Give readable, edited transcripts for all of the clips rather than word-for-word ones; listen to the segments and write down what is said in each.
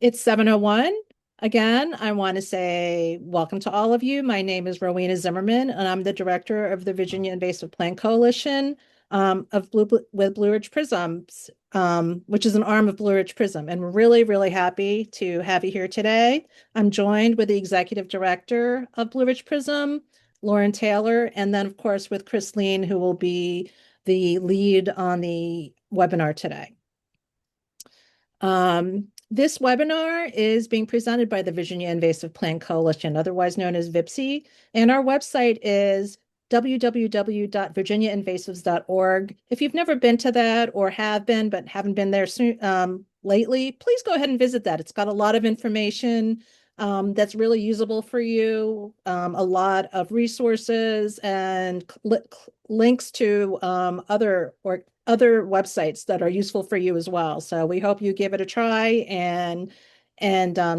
It's 7:01. Again, I want to say welcome to all of you. My name is Rowena Zimmerman, and I'm the director of the Virginia Invasive Plant Coalition with Blue Ridge Prisms, which is an arm of Blue Ridge Prism. And we're really, really happy to have you here today. I'm joined with the executive director of Blue Ridge Prism, Lauren Taylor, and then, of course, with Chris Lean, who will be the lead on the webinar today. This webinar is being presented by the Virginia Invasive Plant Coalition, otherwise known as VIPSI, and our website is www.virginiainvasives.org. If you've never been to that or have been but haven't been there lately, please go ahead and visit that. It's got a lot of information that's really usable for you, a lot of resources and links to other websites that are useful for you as well. So we hope you give it a try and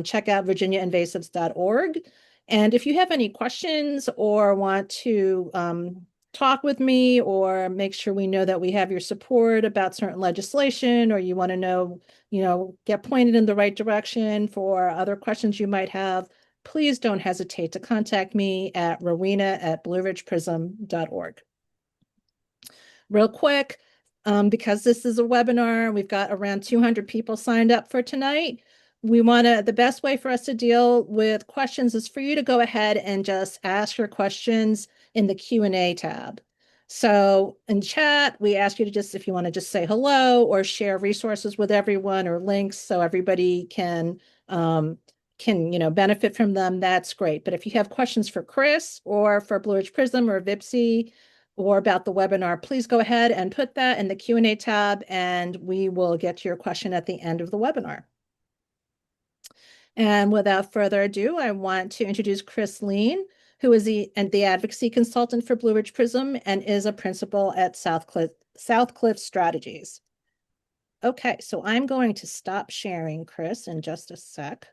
check out virginiainvasives.org. And if you have any questions or want to talk with me or make sure we know that we have your support about certain legislation, or you want to know, get pointed in the right direction for other questions you might have, please don't hesitate to contact me at rowena@blueridgeprism.org. Real quick, because this is a webinar, we've got around 200 people signed up for tonight. The best way for us to deal with questions is for you to go ahead and just ask your questions in the Q&A tab. So in chat, we ask you to if you want to just say hello or share resources with everyone or links so everybody can benefit from them, that's great. But if you have questions for Chris or for Blue Ridge Prism or VIPSI, or about the webinar, please go ahead and put that in the Q&A tab, and we will get to your question at the end of the webinar. And without further ado, I want to introduce Chris Lean, who is the advocacy consultant for Blue Ridge Prism and is a principal at Southcliff Strategies. Okay, so I'm going to stop sharing, Chris, in just a sec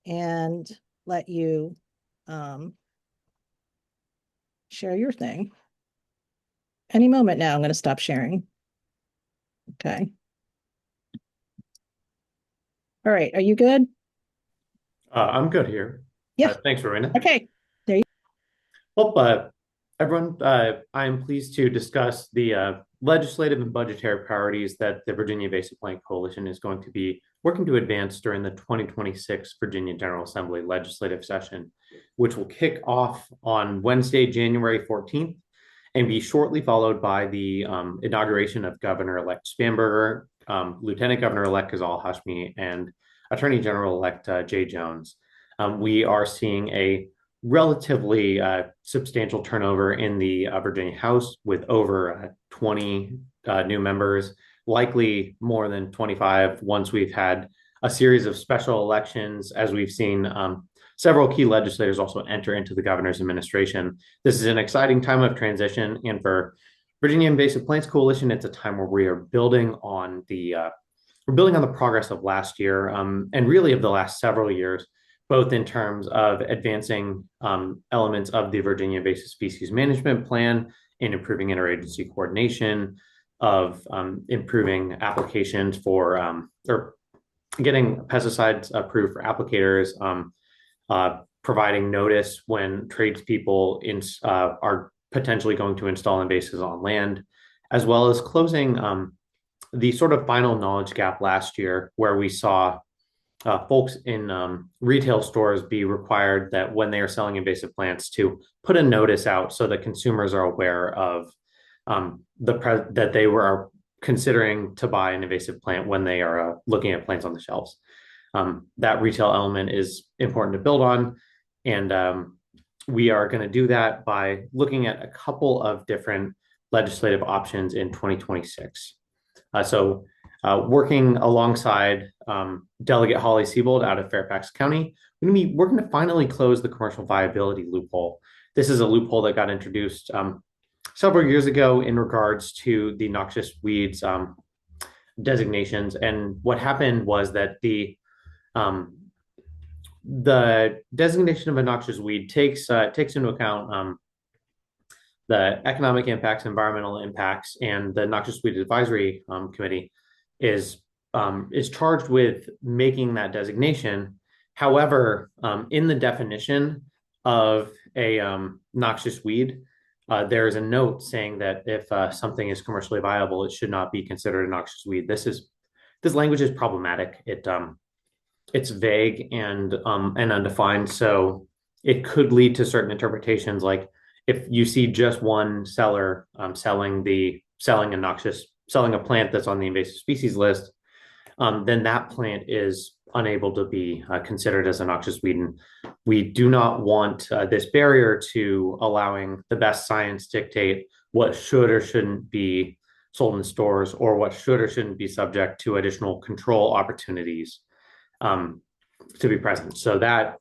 and let you share your thing. Any moment now, I'm going to stop sharing. Okay. All right. Are you good? I'm good here. Yeah. Thanks, Rowena. Okay. There you Well, everyone, I am pleased to discuss the legislative and budgetary priorities that the Virginia Invasive Plant Coalition is going to be working to advance during the 2026 Virginia General Assembly legislative session, which will kick off on Wednesday, January 14th, and be shortly followed by the inauguration of Governor-elect Spanberger, Lieutenant Governor-elect Ghazal Hashmi, and Attorney General-elect Jay Jones. We are seeing a relatively substantial turnover in the Virginia House with over 20 new members, likely more than 25 once we've had a series of special elections, as we've seen several key legislators also enter into the governor's administration. This is an exciting time of transition, and for Virginia Invasive Plants Coalition, it's a time where we are building on the progress of last year and really of the last several years, both in terms of advancing elements of the Virginia Invasive Species Management Plan and improving interagency coordination, of improving applications for or getting pesticides approved for applicators, providing notice when tradespeople are potentially going to install invasives on land, as well as closing the sort of final knowledge gap last year, where we saw folks in retail stores be required that when they are selling invasive plants to put a notice out so that consumers are aware of that they were considering to buy an invasive plant when they are looking at plants on the shelves. That retail element is important to build on, and we are going to do that by looking at a couple of different legislative options in 2026. Working alongside Delegate Holly Siebold out of Fairfax County, we're going to finally close the commercial viability loophole. This is a loophole that got introduced several years ago in regards to the noxious weeds designations. And what happened was that the designation of a noxious weed takes into account the economic impacts, environmental impacts, and the Noxious Weed Advisory Committee is is charged with making that designation. However, in the definition of a noxious weed, there is a note saying that if something is commercially viable, it should not be considered a noxious weed. This language is problematic. It's vague and undefined, so it could lead to certain interpretations. Like if you see just one seller selling a plant that's on the invasive species list, then that plant is unable to be considered as a noxious weed. And we do not want this barrier to allowing the best science dictate what should or shouldn't be sold in stores, or what should or shouldn't be subject to additional control opportunities um, to be present. So that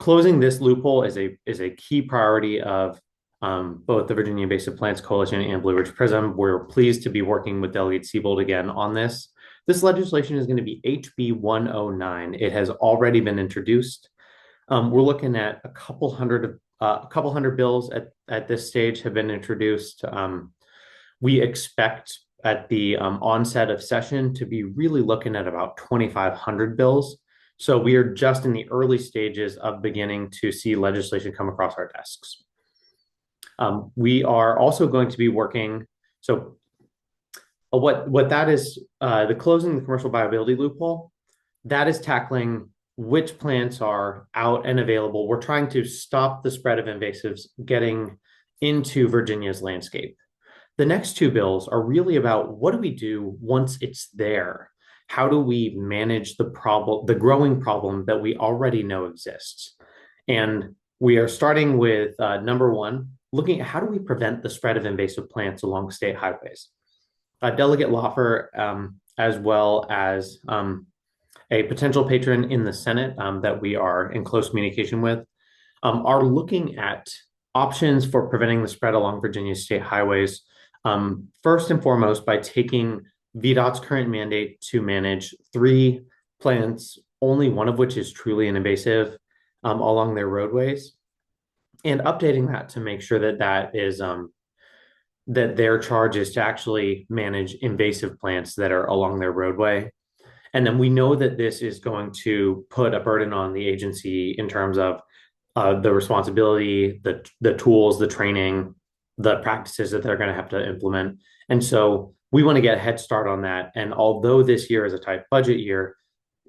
closing this loophole is a key priority of both the Virginia Invasive Plants Coalition and Blue Ridge PRISM. We're pleased to be working with Delegate Siebold again on this. This legislation is going to be HB 109. It has already been introduced. We're looking at a couple hundred bills at this stage have been introduced. We expect at the onset of session to be really looking at about 2,500 bills. So we are just in the early stages of beginning to see legislation come across our desks. We are also going to be working. So what that is, the closing the commercial viability loophole, that is tackling which plants are out and available. We're trying to stop the spread of invasives getting into Virginia's landscape. The next two bills are really about what do we do once it's there? How do we manage the growing problem that we already know exists? And we are starting with number one, looking at how do we prevent the spread of invasive plants along state highways. Delegate Loffer, as well as a potential patron in the Senate that we are in close communication with, are looking at options for preventing the spread along Virginia state highways. First and foremost, by taking VDOT's current mandate to manage 3 plants, only one of which is truly an invasive along their roadways, and updating that to make sure that that their charge is to actually manage invasive plants that are along their roadway. And then we know that this is going to put a burden on the agency in terms of the responsibility, the tools, the training, the practices that they're going to have to implement. And so we want to get a head start on that. And although this year is a tight budget year,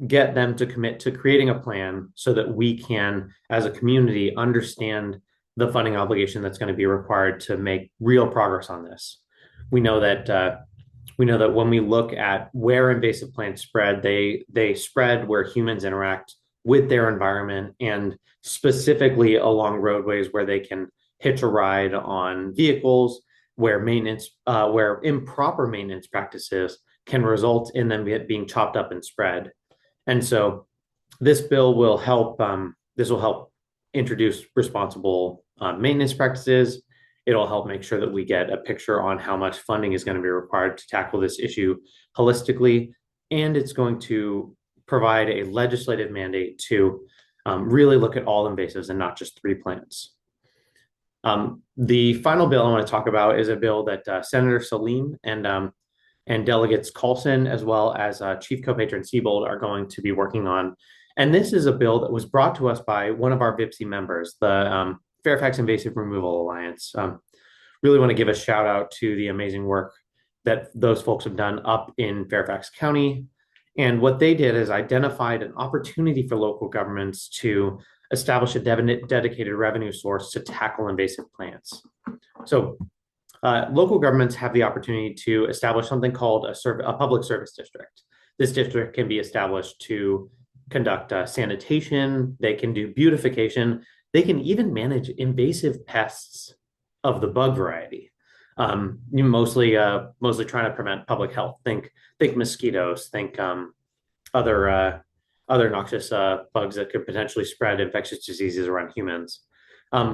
get them to commit to creating a plan so that we can, as a community, understand the funding obligation that's going to be required to make real progress on this. We know that when we look at where invasive plants spread, they spread where humans interact with their environment, and specifically along roadways where they can hitch a ride on vehicles, where improper maintenance practices can result in them being chopped up and spread. And so this bill will help. This will help introduce responsible maintenance practices. It'll help make sure that we get a picture on how much funding is going to be required to tackle this issue holistically. And it's going to provide a legislative mandate to really look at all invasives and not just 3 plants. The final bill I want to talk about is a bill that Senator Salim and Delegates Carlson, as well as Chief Co-Patron Siebold, are going to be working on. And this is a bill that was brought to us by one of our VIPSI members, the Fairfax Invasive Removal Alliance. Really want to give a shout out to the amazing work that those folks have done up in Fairfax County. And what they did is identified an opportunity for local governments to establish a dedicated revenue source to tackle invasive plants. So local governments have the opportunity to establish something called a public service district. This district can be established to conduct sanitation, they can do beautification, they can even manage invasive pests of the bug variety. Mostly trying to prevent public health. Think mosquitoes. Think other noxious bugs that could potentially spread infectious diseases around humans.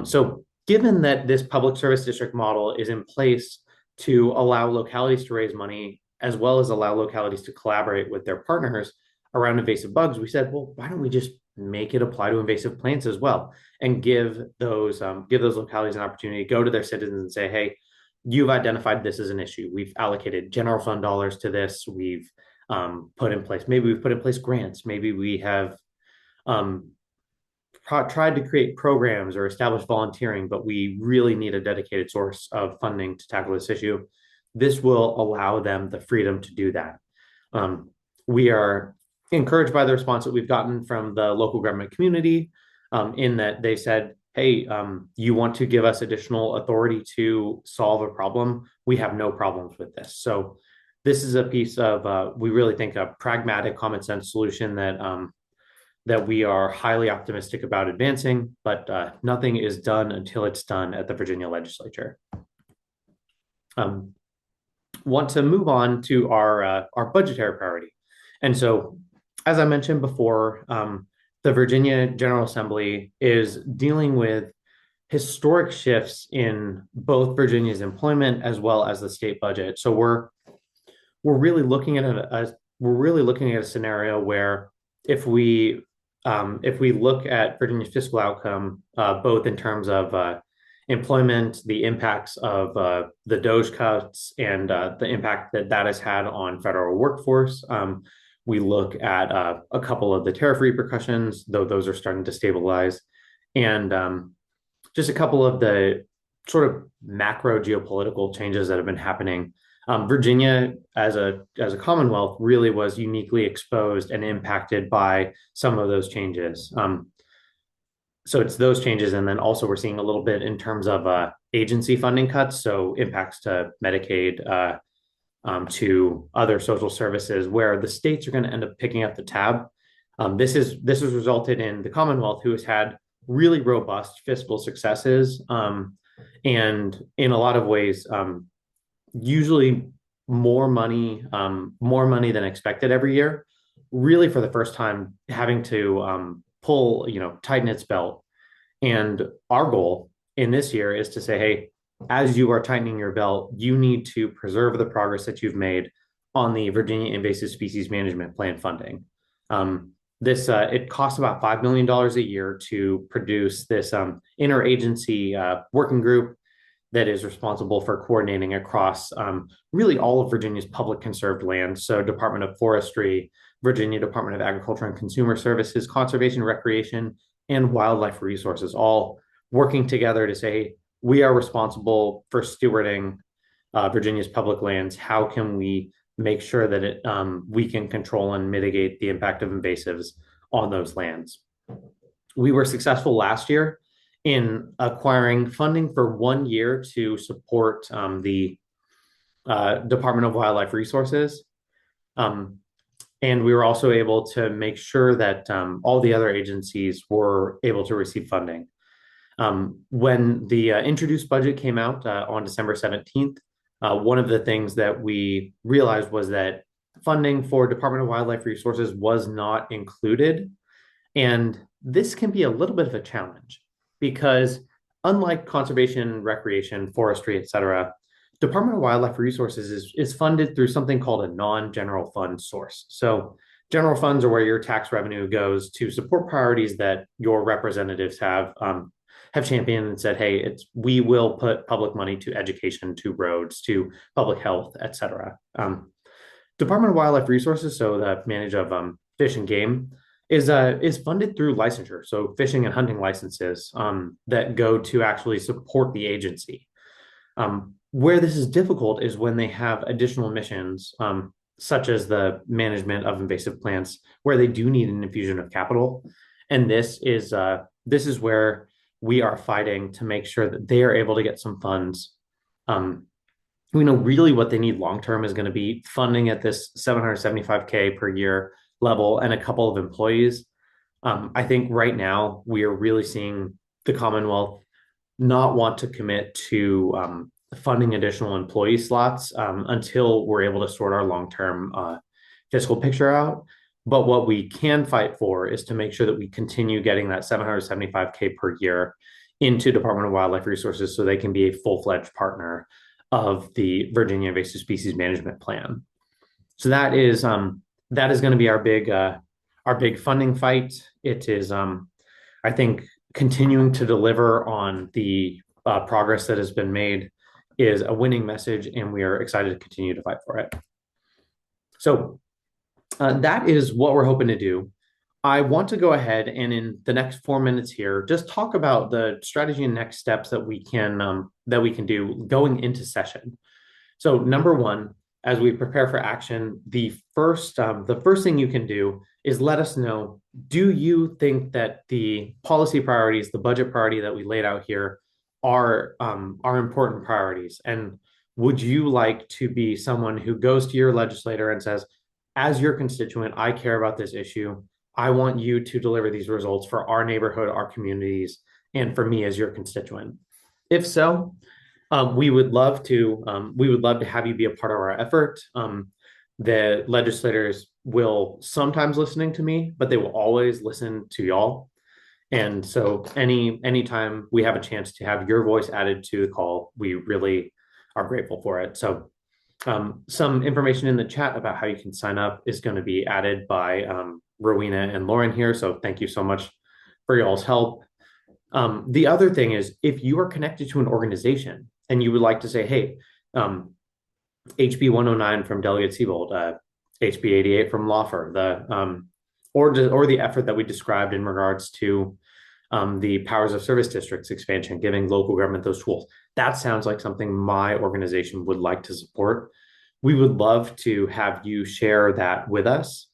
So, given that this public service district model is in place to allow localities to raise money, as well as allow localities to collaborate with their partners around invasive bugs, we said, well, why don't we just make it apply to invasive plants as well, and give those localities an opportunity to go to their citizens and say, hey, you've identified this as an issue. We've allocated general fund dollars to this. We've put in place. Maybe we've put in place grants. Maybe we have um, tried to create programs or establish volunteering, but we really need a dedicated source of funding to tackle this issue. This will allow them the freedom to do that. We are encouraged by the response that we've gotten from the local government community, in that they said, hey, you want to give us additional authority to solve a problem? We have no problems with this. So this is a piece of, we really think, a pragmatic, common sense solution that we are highly optimistic about advancing, but nothing is done until it's done at the Virginia legislature. Want to move on to our budgetary priority. And so, as I mentioned before, the Virginia General Assembly is dealing with historic shifts in both Virginia's employment as well as the state budget. So we're really looking at a scenario where if we look at Virginia's fiscal outcome, both in terms of employment, the impacts of the DOGE cuts, and the impact that that has had on federal workforce. We look at a couple of the tariff repercussions, though those are starting to stabilize, and just a couple of the sort of macro geopolitical changes that have been happening. Virginia, as a Commonwealth, really was uniquely exposed and impacted by some of those changes. So it's those changes, and then also we're seeing a little bit in terms of agency funding cuts, so impacts to Medicaid, to other social services, where the states are going to end up picking up the tab. This has resulted in the Commonwealth, who has had really robust fiscal successes, and in a lot of ways, usually more money than expected every year. Really, for the first time, having to tighten its belt. And our goal in this year is to say, hey, as you are tightening your belt, you need to preserve the progress that you've made on the Virginia Invasive Species Management Plan funding. It costs about $5 million a year to produce this interagency working group that is responsible for coordinating across really all of Virginia's public conserved land. So Department of Forestry, Virginia Department of Agriculture and Consumer Services, Conservation, Recreation, and Wildlife Resources, all working together to say, we are responsible for stewarding Virginia's public lands. How can we make sure that we can control and mitigate the impact of invasives on those lands? We were successful last year in acquiring funding for 1 year to support the Department of Wildlife Resources. And we were also able to make sure that all the other agencies were able to receive funding. When the introduced budget came out on December 17th, one of the things that we realized was that funding for Department of Wildlife Resources was not included. And this can be a little bit of a challenge because, unlike conservation, recreation, forestry, et cetera, Department of Wildlife Resources is funded through something called a non-general fund source. So general funds are where your tax revenue goes to support priorities that your representatives have championed and said, hey, we will put public money to education, to roads, to public health, et cetera. Department of Wildlife Resources, so the manage of fish and game, is funded through licensure, so fishing and hunting licenses that go to actually support the agency. Where this is difficult is when they have additional missions, such as the management of invasive plants, where they do need an infusion of capital. And this is where we are fighting to make sure that they are able to get some funds. We know really what they need long term is going to be funding at this $775K per year level and a couple of employees. I think right now we are really seeing the Commonwealth not want to commit to funding additional employee slots until we're able to sort our long-term fiscal picture out. But what we can fight for is to make sure that we continue getting that $775K per year into Department of Wildlife Resources so they can be a full-fledged partner of the Virginia Invasive Species Management Plan. So that is going to be our big funding fight. It is, I think, continuing to deliver on the progress that has been made is a winning message, and we are excited to continue to fight for it. So that is what we're hoping to do. I want to go ahead and in the next 4 minutes here, just talk about the strategy and next steps that we can do going into session. So number one, as we prepare for action, the first thing you can do is let us know, do you think that the policy priorities, the budget priority that we laid out here are important priorities? And would you like to be someone who goes to your legislator and says, as your constituent, I care about this issue. I want you to deliver these results for our neighborhood, our communities, and for me as your constituent. If so, we would love to have you be a part of our effort. The legislators will sometimes listening to me, but they will always listen to y'all. And so anytime we have a chance to have your voice added to the call, we really are grateful for it. So some information in the chat about how you can sign up is going to be added by Rowena and Lauren here. So thank you so much for y'all's help. The other thing is, if you are connected to an organization and you would like to say, hey, HB 109 from Delegate Siebold, HB 88 from Lawfer, or the effort that we described in regards to the powers of service districts expansion, giving local government those tools. That sounds like something my organization would like to support. We would love to have you share that with us.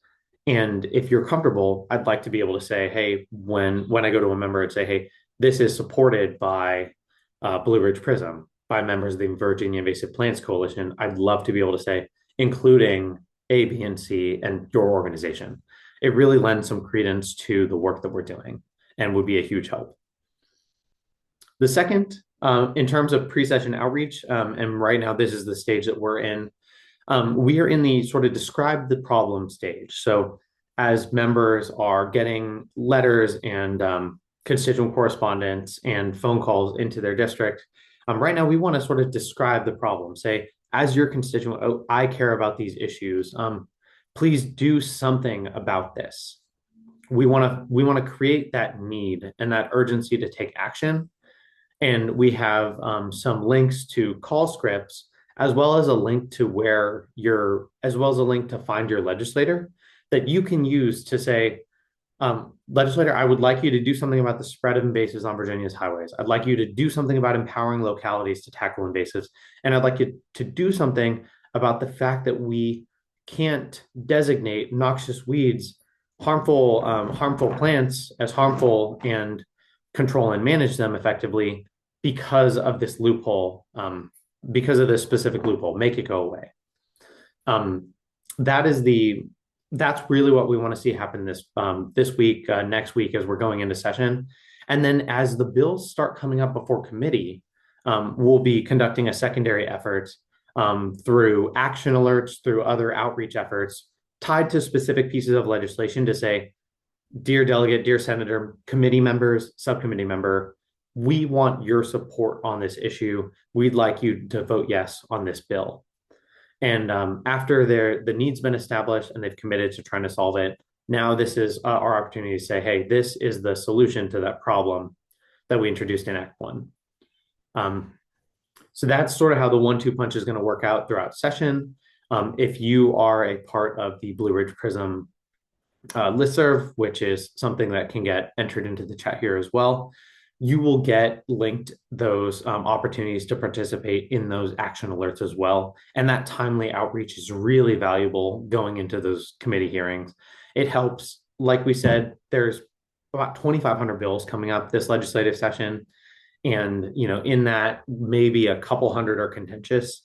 And if you're comfortable, I'd like to be able to say, hey, when I go to a member and say, hey, this is supported by Blue Ridge PRISM, by members of the Virginia Invasive Plants Coalition, I'd love to be able to say, including A, B, and C, and your organization. It really lends some credence to the work that we're doing and would be a huge help. The second, in terms of pre-session outreach, and right now this is the stage that we're in, we are in the sort of describe the problem stage. So as members are getting letters and constituent correspondence and phone calls into their district, right now we want to sort of describe the problem. Say, as your constituent, oh, I care about these issues. Please do something about this. We want to create that need and that urgency to take action. And we have some links to call scripts, as well as a link to as well as a link to find your legislator that you can use to say, legislator, I would like you to do something about the spread of invasives on Virginia's highways. I'd like you to do something about empowering localities to tackle invasives. And I'd like you to do something about the fact that we can't designate noxious weeds, harmful plants as harmful and control and manage them effectively because of this loophole, because of this specific loophole, make it go away. That's really what we want to see happen this week, next week, as we're going into session. And then as the bills start coming up before committee, we'll be conducting a secondary effort through action alerts, through other outreach efforts tied to specific pieces of legislation to say, dear delegate, dear senator, committee members, subcommittee member, we want your support on this issue. We'd like you to vote yes on this bill. And after the need's been established and they've committed to trying to solve it, now this is our opportunity to say, hey, this is the solution to that problem that we introduced in Act 1. So that's sort of how the 1-2 punch is going to work out throughout session. If you are a part of the Blue Ridge PRISM listserv, which is something that can get entered into the chat here as well, you will get linked those opportunities to participate in those action alerts as well. And that timely outreach is really valuable going into those committee hearings. It helps, like we said, there's about 2,500 bills coming up this legislative session. And, in that, maybe a couple hundred are contentious.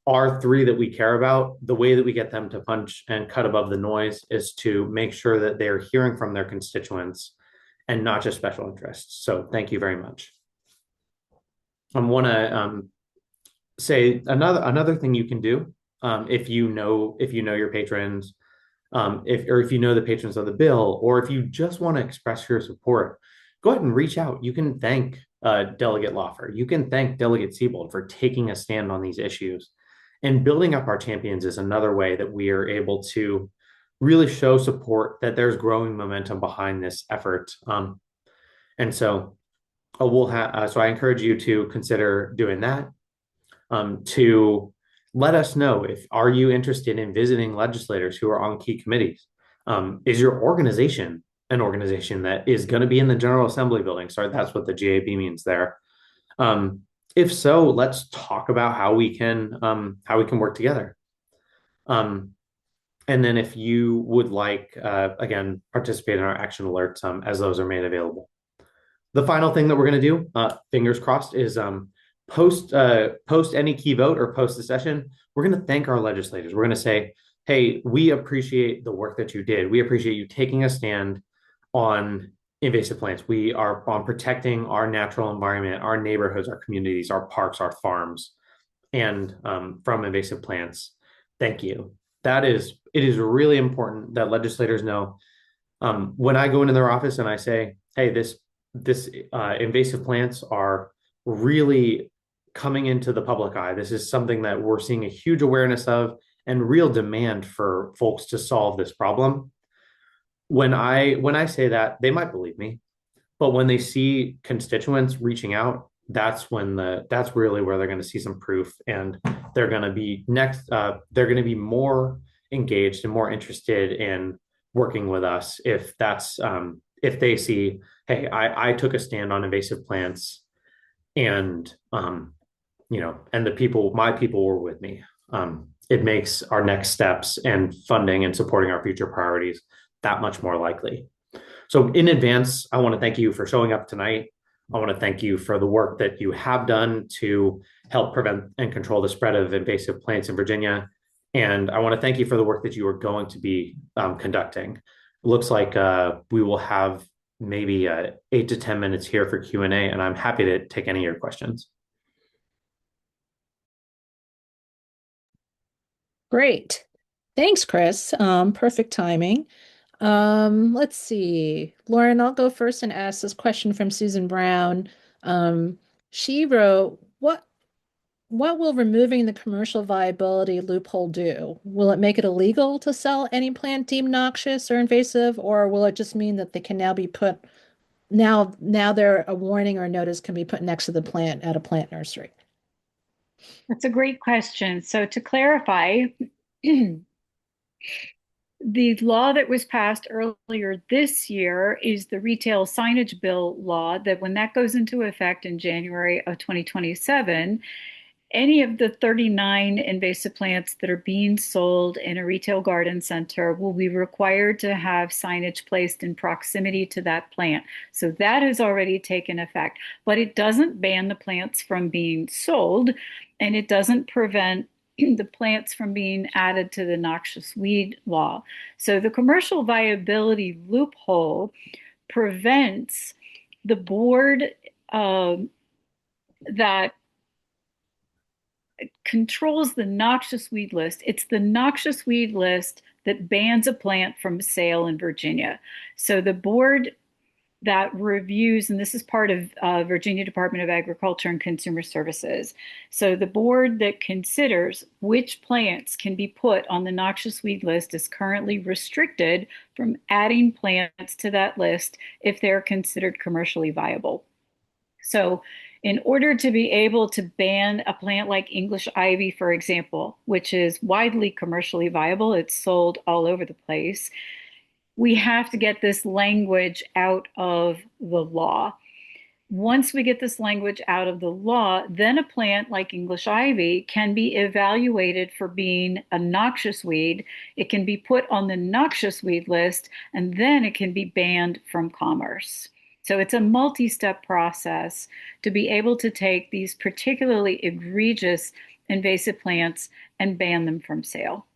Our 3 that we care about, the way that we get them to punch and cut above the noise is to make sure that they're hearing from their constituents and not just special interests. So thank you very much. I want to say another thing you can do if you know your patrons, if you know the patrons of the bill, or if you just want to express your support, go ahead and reach out. You can thank Delegate Lawfer. You can thank Delegate Siebold for taking a stand on these issues. And building up our champions is another way that we are able to really show support, that there's growing momentum behind this effort. And so so I encourage you to consider doing that, to let us know if are you interested in visiting legislators who are on key committees. Is your organization an organization that is going to be in the General Assembly building? Sorry, that's what the GAB means there. Um, if so, let's talk about how we can work together. Um, and then if you would like, again, participate in our action alerts as those are made available. The final thing that we're going to do, fingers crossed, is post any key vote or post the session. We're going to thank our legislators. We're going to say, hey, we appreciate the work that you did. We appreciate you taking a stand on invasive plants. We are on protecting our natural environment, our neighborhoods, our communities, our parks, our farms, and from invasive plants. Thank you. It is really important that legislators know when I go into their office and I say, hey, this invasive plants are really coming into the public eye. This is something that we're seeing a huge awareness of and real demand for folks to solve this problem. When I say that, they might believe me, but when they see constituents reaching out, that's really where they're going to see some proof, and they're going to be next. They're going to be more engaged and more interested in working with us if they see, hey, I took a stand on invasive plants, and and the people, my people, were with me. It makes our next steps and funding and supporting our future priorities that much more likely. So in advance, I want to thank you for showing up tonight. I want to thank you for the work that you have done to help prevent and control the spread of invasive plants in Virginia. And I want to thank you for the work that you are going to be conducting. It looks like we will have maybe 8 to 10 minutes here for Q&A, and I'm happy to take any of your questions. Great. Thanks, Chris. Perfect timing. Let's see. Lauren, I'll go first and ask this question from Susan Brown. She wrote, what will removing the commercial viability loophole do? Will it make it illegal to sell any plant deemed noxious or invasive, or will it just mean that they can now be put now there a warning or notice can be put next to the plant at a plant nursery? That's a great question. So to clarify, the law that was passed earlier this year is the retail signage bill law that when that goes into effect in January of 2027, any of the 39 invasive plants that are being sold in a retail garden center will be required to have signage placed in proximity to that plant. So that has already taken effect, but it doesn't ban the plants from being sold, and it doesn't prevent the plants from being added to the noxious weed law. So the commercial viability loophole prevents the board that controls the noxious weed list. It's the noxious weed list that bans a plant from sale in Virginia. So the board that reviews, and this is part of Virginia Department of Agriculture and Consumer Services. So the board that considers which plants can be put on the noxious weed list is currently restricted from adding plants to that list if they're considered commercially viable. So in order to be able to ban a plant like English ivy, for example, which is widely commercially viable, it's sold all over the place, we have to get this language out of the law. Once we get this language out of the law, then a plant like English ivy can be evaluated for being a noxious weed. It can be put on the noxious weed list, and then it can be banned from commerce. So it's a multi-step process to be able to take these particularly egregious invasive plants and ban them from sale.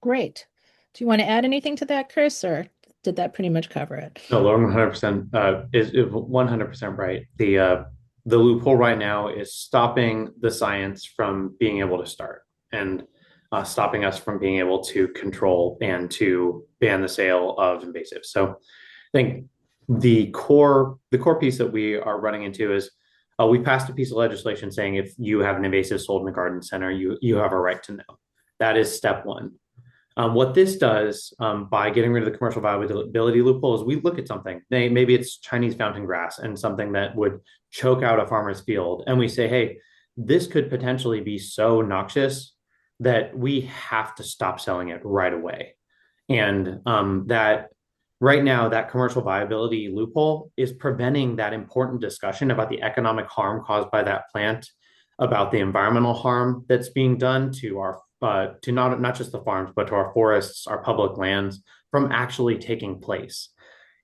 Great. Do you want to add anything to that, Chris, or did that pretty much cover it? No, Lauren 100% is 100% right. The loophole right now is stopping the science from being able to start, and stopping us from being able to control and to ban the sale of invasives. So I think the core piece that we are running into is we passed a piece of legislation saying if you have an invasive sold in a garden center, you have a right to know. That is step one. What this does by getting rid of the commercial viability loophole is we look at something. Maybe it's Chinese fountain grass and something that would choke out a farmer's field. And we say, hey, this could potentially be so noxious that we have to stop selling it right away. And that right now, that commercial viability loophole is preventing that important discussion about the economic harm caused by that plant, about the environmental harm that's being done to our to not just the farms, but to our forests, our public lands, from actually taking place.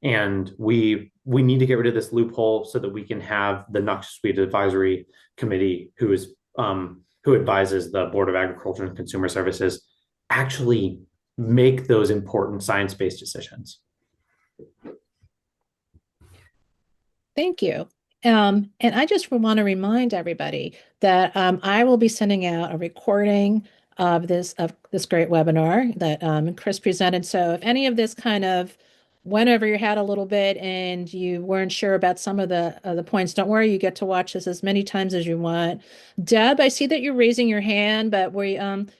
And we need to get rid of this loophole so that we can have the Noxious Weed Advisory Committee, who advises the Board of Agriculture and Consumer Services, actually make those important science-based decisions. Thank you. And I just want to remind everybody that I will be sending out a recording of this great webinar that Chris presented. So if any of this kind of went over your head a little bit and you weren't sure about some of the points, don't worry, you get to watch this as many times as you want. Deb, I see that you're raising your hand, but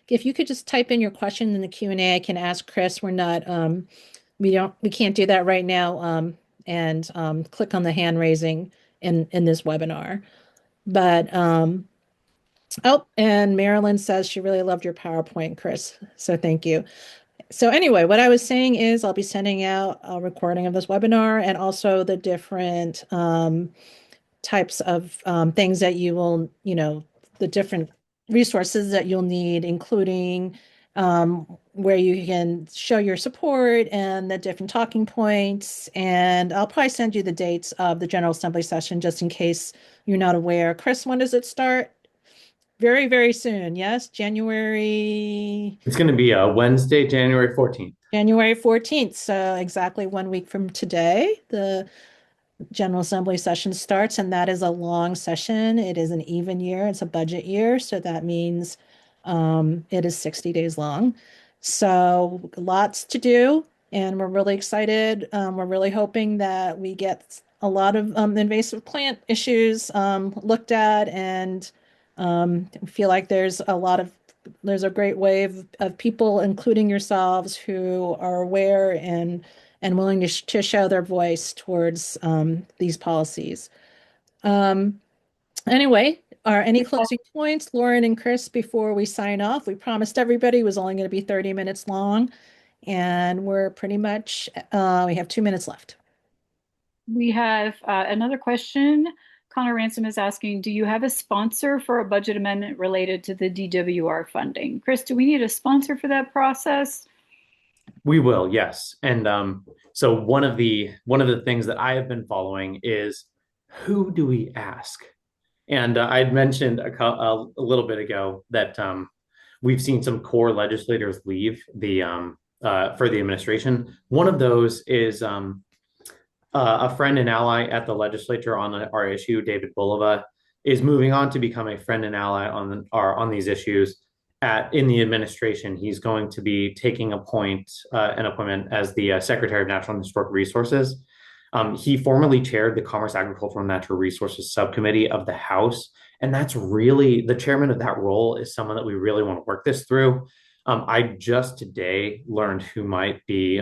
if you could just type in your question in the Q&A, I can ask Chris. We can't do that right now. And click on the hand raising in this webinar. But oh, and Marilyn says she really loved your PowerPoint, Chris. So thank you. So anyway, what I was saying is I'll be sending out a recording of this webinar and also the different types of things that you will, the different resources that you'll need, including where you can show your support and the different talking points. And I'll probably send you the dates of the General Assembly session just in case you're not aware. Chris, when does it start? Very, very soon. Yes, January. It's going to be Wednesday, January 14th. January 14th. So exactly 1 week from today, the General Assembly session starts, and that is a long session. It is an even year. It's a budget year. So that means it is 60 days long. So lots to do, and we're really excited. We're really hoping that we get a lot of invasive plant issues looked at, and feel like there's a great wave of people, including yourselves, who are aware and willing to show their voice towards these policies. Anyway, are any closing points, Lauren and Chris, before we sign off? We promised everybody it was only going to be 30 minutes long, and we're pretty much, we have 2 minutes left. We have another question. Connor Ransom is asking, do you have a sponsor for a budget amendment related to the DWR funding? Chris, do we need a sponsor for that process? We will, yes. And so one of the things that I have been following is, who do we ask? And I'd mentioned a little bit ago that we've seen some core legislators leave for the administration. One of those is a friend and ally at the legislature on our issue, David Bulova, is moving on to become a friend and ally on these issues in the administration. He's going to be taking an appointment as the Secretary of Natural and Historic Resources. He formerly chaired the Commerce, Agricultural, and Natural Resources Subcommittee of the House. And that's really, the chairman of that role is someone that we really want to work this through. I just today learned who might be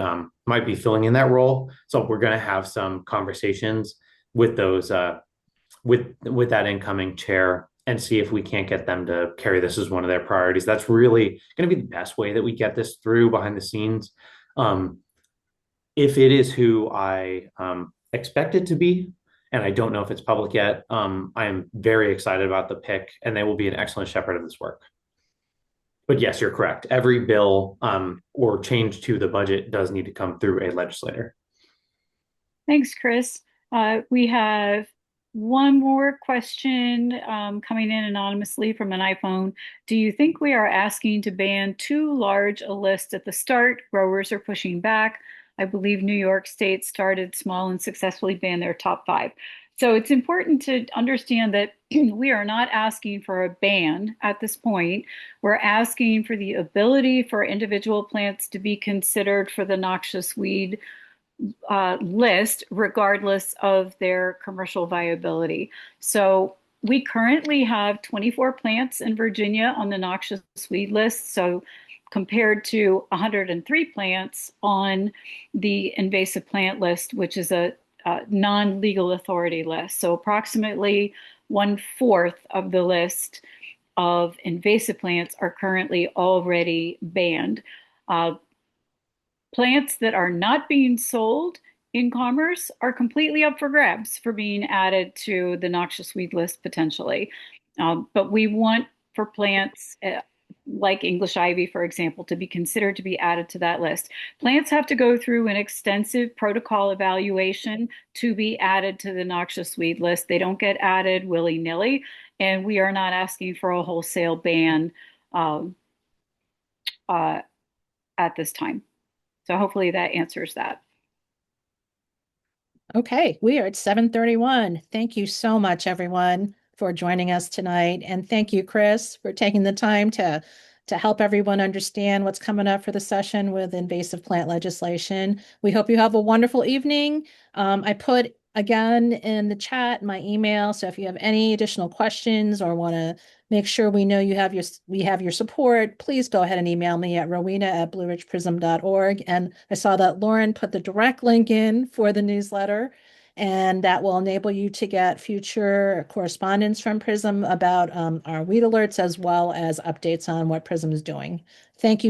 filling in that role. So we're going to have some conversations with those with that incoming chair and see if we can't get them to carry this as one of their priorities. That's really going to be the best way that we get this through behind the scenes. If it is who I expect it to be, and I don't know if it's public yet, I am very excited about the pick, and they will be an excellent shepherd of this work. But yes, you're correct. Every bill or change to the budget does need to come through a legislator. Thanks, Chris. We have one more question coming in anonymously from an iPhone. Do you think we are asking to ban too large a list at the start? Growers are pushing back. I believe New York State started small and successfully banned their top 5. So it's important to understand that we are not asking for a ban at this point. We're asking for the ability for individual plants to be considered for the noxious weed list, regardless of their commercial viability. So we currently have 24 plants in Virginia on the noxious weed list. So compared to 103 plants on the invasive plant list, which is a non-legal authority list. So approximately 1/4 of the list of invasive plants are currently already banned. Plants that are not being sold in commerce are completely up for grabs for being added to the noxious weed list potentially. But we want for plants like English ivy, for example, to be considered to be added to that list. Plants have to go through an extensive protocol evaluation to be added to the noxious weed list. They don't get added willy-nilly, and we are not asking for a wholesale ban at this time. So hopefully that answers that. Okay, we are at 7:31. Thank you so much, everyone, for joining us tonight. And thank you, Chris, for taking the time to help everyone understand what's coming up for the session with invasive plant legislation. We hope you have a wonderful evening. I put again in the chat my email. So if you have any additional questions or want to make sure we know we have your support, please go ahead and email me at rowena@blueridgeprism.org. And I saw that Lauren put the direct link in for the newsletter, and that will enable you to get future correspondence from PRISM about our weed alerts as well as updates on what PRISM is doing. Thank you.